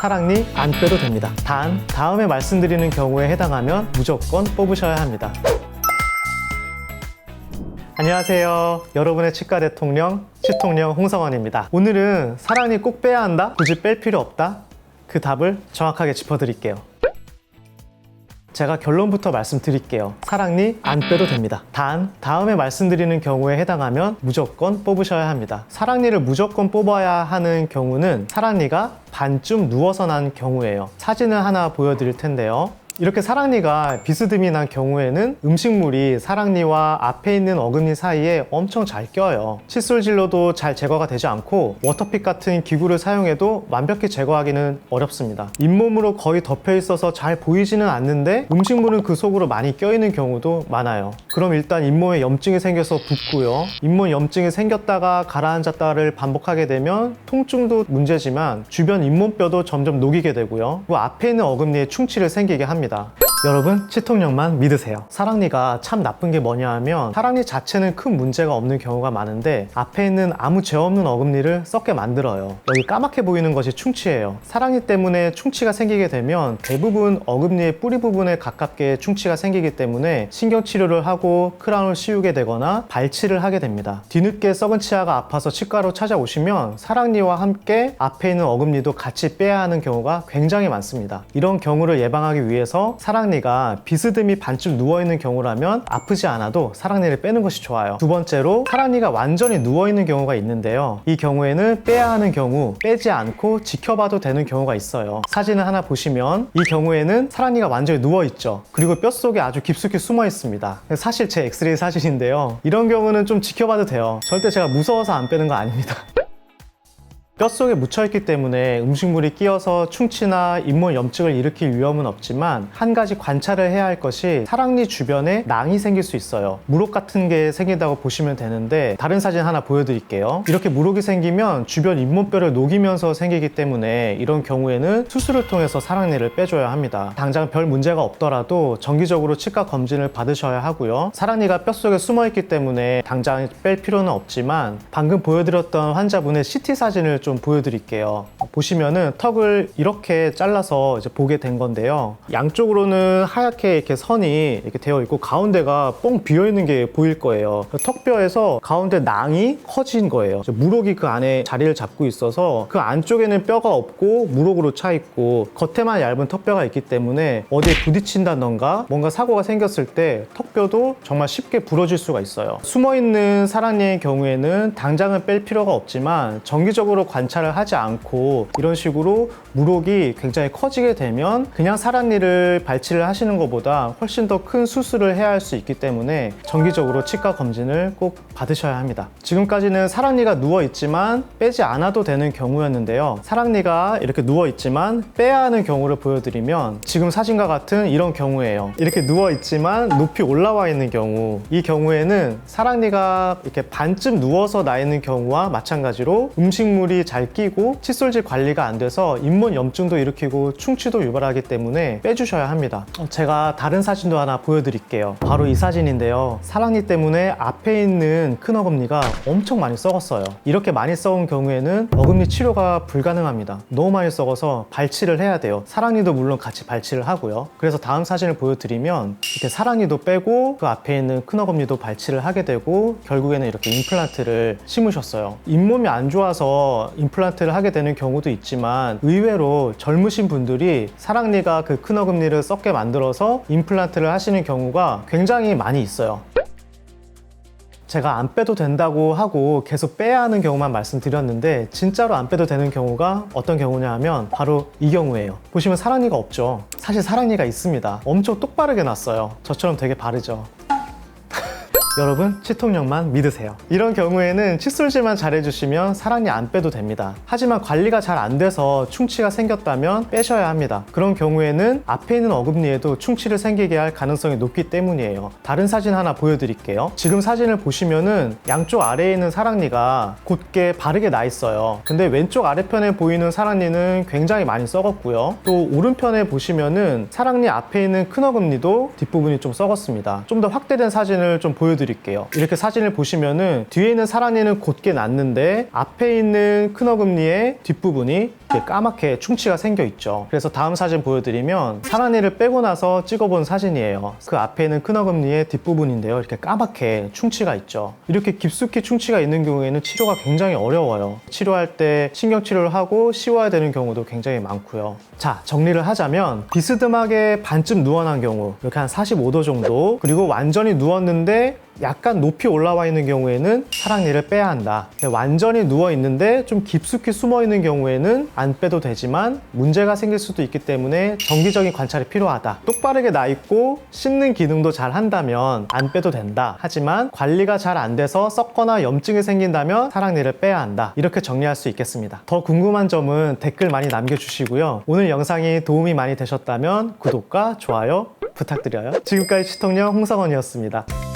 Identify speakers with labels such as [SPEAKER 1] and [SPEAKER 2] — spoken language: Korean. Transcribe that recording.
[SPEAKER 1] 사랑니 안 빼도 됩니다. 단 다음에 말씀드리는 경우에 해당하면 무조건 뽑으셔야 합니다. 안녕하세요. 여러분의 치과 대통령 치통령 홍성원입니다. 오늘은 사랑니 꼭 빼야 한다? 굳이 뺄 필요 없다? 그 답을 정확하게 짚어드릴게요. 제가 결론부터 말씀드릴게요. 사랑니 안 빼도 됩니다. 단 다음에 말씀드리는 경우에 해당하면 무조건 뽑으셔야 합니다. 사랑니를 무조건 뽑아야 하는 경우는 사랑니가 반쯤 누워서 난 경우예요. 사진을 하나 보여드릴 텐데요. 이렇게 사랑니가 비스듬히 난 경우에는 음식물이 사랑니와 앞에 있는 어금니 사이에 엄청 잘 껴요. 칫솔질로도 잘 제거가 되지 않고 워터픽 같은 기구를 사용해도 완벽히 제거하기는 어렵습니다. 잇몸으로 거의 덮여 있어서 잘 보이지는 않는데 음식물은 그 속으로 많이 껴있는 경우도 많아요. 그럼 일단 잇몸에 염증이 생겨서 붓고요. 잇몸 염증이 생겼다가 가라앉았다를 반복하게 되면 통증도 문제지만 주변 잇몸뼈도 점점 녹이게 되고요. 그 앞에 있는 어금니에 충치를 생기게 합니다. 여러분 치통령만 믿으세요. 사랑니가 참 나쁜 게 뭐냐 하면 사랑니 자체는 큰 문제가 없는 경우가 많은데 앞에 있는 아무 죄 없는 어금니를 썩게 만들어요. 여기 까맣게 보이는 것이 충치예요. 사랑니 때문에 충치가 생기게 되면 대부분 어금니의 뿌리 부분에 가깝게 충치가 생기기 때문에 신경치료를 하고 크라운을 씌우게 되거나 발치를 하게 됩니다. 뒤늦게 썩은 치아가 아파서 치과로 찾아오시면 사랑니와 함께 앞에 있는 어금니도 같이 빼야 하는 경우가 굉장히 많습니다. 이런 경우를 예방하기 위해서 사랑니가 비스듬히 반쯤 누워있는 경우라면 아프지 않아도 사랑니를 빼는 것이 좋아요. 두 번째로 사랑니가 완전히 누워있는 경우가 있는데요. 이 경우에는 빼야 하는 경우, 빼지 않고 지켜봐도 되는 경우가 있어요. 사진을 하나 보시면 이 경우에는 사랑니가 완전히 누워있죠. 그리고 뼛속에 아주 깊숙이 숨어 있습니다. 사실 제 엑스레이 사진인데요. 이런 경우는 좀 지켜봐도 돼요. 절대 제가 무서워서 안 빼는 거 아닙니다. 뼛속에 묻혀있기 때문에 음식물이 끼어서 충치나 잇몸 염증을 일으킬 위험은 없지만 한 가지 관찰을 해야 할 것이 사랑니 주변에 낭이 생길 수 있어요. 물혹 같은 게 생긴다고 보시면 되는데 다른 사진 하나 보여드릴게요. 이렇게 물혹이 생기면 주변 잇몸뼈를 녹이면서 생기기 때문에 이런 경우에는 수술을 통해서 사랑니를 빼줘야 합니다. 당장 별 문제가 없더라도 정기적으로 치과 검진을 받으셔야 하고요. 사랑니가 뼛속에 숨어있기 때문에 당장 뺄 필요는 없지만 방금 보여드렸던 환자분의 CT 사진을 좀 보여드릴게요. 보시면은 턱을 이렇게 잘라서 이제 보게 된 건데요. 양쪽으로는 하얗게 이렇게 선이 이렇게 되어 있고 가운데가 뻥 비어 있는 게 보일 거예요. 턱뼈에서 가운데 낭이 커진 거예요. 물혹이 그 안에 자리를 잡고 있어서 그 안쪽에는 뼈가 없고 물혹으로 차 있고 겉에만 얇은 턱뼈가 있기 때문에 어디에 부딪힌다던가 뭔가 사고가 생겼을 때 턱뼈도 정말 쉽게 부러질 수가 있어요. 숨어있는 사랑니의 경우에는 당장은 뺄 필요가 없지만 정기적으로 관찰을 하지 않고 이런 식으로 물혹이 굉장히 커지게 되면 그냥 사랑니를 발치를 하시는 것보다 훨씬 더 큰 수술을 해야 할 수 있기 때문에 정기적으로 치과 검진을 꼭 받으셔야 합니다. 지금까지는 사랑니가 누워있지만 빼지 않아도 되는 경우였는데요. 사랑니가 이렇게 누워있지만 빼야 하는 경우를 보여드리면 지금 사진과 같은 이런 경우예요. 이렇게 누워있지만 높이 올라와 있는 경우, 이 경우에는 사랑니가 이렇게 반쯤 누워서 나 있는 경우와 마찬가지로 음식물이 잘 끼고 칫솔질 관리가 안 돼서 잇몸 염증도 일으키고 충치도 유발하기 때문에 빼주셔야 합니다. 제가 다른 사진도 하나 보여드릴게요. 바로 이 사진인데요. 사랑니 때문에 앞에 있는 큰 어금니가 엄청 많이 썩었어요. 이렇게 많이 썩은 경우에는 어금니 치료가 불가능합니다. 너무 많이 썩어서 발치를 해야 돼요. 사랑니도 물론 같이 발치를 하고요. 그래서 다음 사진을 보여드리면 이렇게 사랑니도 빼고 그 앞에 있는 큰 어금니도 발치를 하게 되고 결국에는 이렇게 임플란트를 심으셨어요. 잇몸이 안 좋아서 임플란트를 하게 되는 경우도 있지만 의외로 젊으신 분들이 사랑니가 그 큰 어금니를 썩게 만들어서 임플란트를 하시는 경우가 굉장히 많이 있어요. 제가 안 빼도 된다고 하고 계속 빼야 하는 경우만 말씀드렸는데 진짜로 안 빼도 되는 경우가 어떤 경우냐 하면 바로 이 경우예요. 보시면 사랑니가 없죠. 사실 사랑니가 있습니다. 엄청 똑바르게 났어요. 저처럼 되게 바르죠. 여러분 치통령만 믿으세요. 이런 경우에는 칫솔질만 잘 해주시면 사랑니 안 빼도 됩니다. 하지만 관리가 잘 안 돼서 충치가 생겼다면 빼셔야 합니다. 그런 경우에는 앞에 있는 어금니에도 충치를 생기게 할 가능성이 높기 때문이에요. 다른 사진 하나 보여드릴게요. 지금 사진을 보시면은 양쪽 아래에 있는 사랑니가 곧게 바르게 나 있어요. 근데 왼쪽 아래편에 보이는 사랑니는 굉장히 많이 썩었고요. 또 오른편에 보시면은 사랑니 앞에 있는 큰 어금니도 뒷부분이 좀 썩었습니다. 좀 더 확대된 사진을 좀 보여드릴게요. 이렇게 사진을 보시면은 뒤에 있는 사랑니는 곧게 났는데 앞에 있는 큰 어금니의 뒷부분이 이렇게 까맣게 충치가 생겨 있죠. 그래서 다음 사진 보여드리면 사랑니를 빼고 나서 찍어본 사진이에요. 그 앞에 있는 큰어금니의 뒷부분인데요. 이렇게 까맣게 충치가 있죠. 이렇게 깊숙이 충치가 있는 경우에는 치료가 굉장히 어려워요. 치료할 때 신경치료를 하고 씌워야 되는 경우도 굉장히 많고요. 자, 정리를 하자면 비스듬하게 반쯤 누워난 경우, 이렇게 한 45도 정도, 그리고 완전히 누웠는데 약간 높이 올라와 있는 경우에는 사랑니를 빼야 한다. 완전히 누워 있는데 좀 깊숙이 숨어 있는 경우에는 안 빼도 되지만 문제가 생길 수도 있기 때문에 정기적인 관찰이 필요하다. 똑바르게 나 있고 씹는 기능도 잘 한다면 안 빼도 된다. 하지만 관리가 잘 안 돼서 썩거나 염증이 생긴다면 사랑니를 빼야 한다. 이렇게 정리할 수 있겠습니다. 더 궁금한 점은 댓글 많이 남겨주시고요. 오늘 영상이 도움이 많이 되셨다면 구독과 좋아요 부탁드려요. 지금까지 치통령 홍성원이었습니다.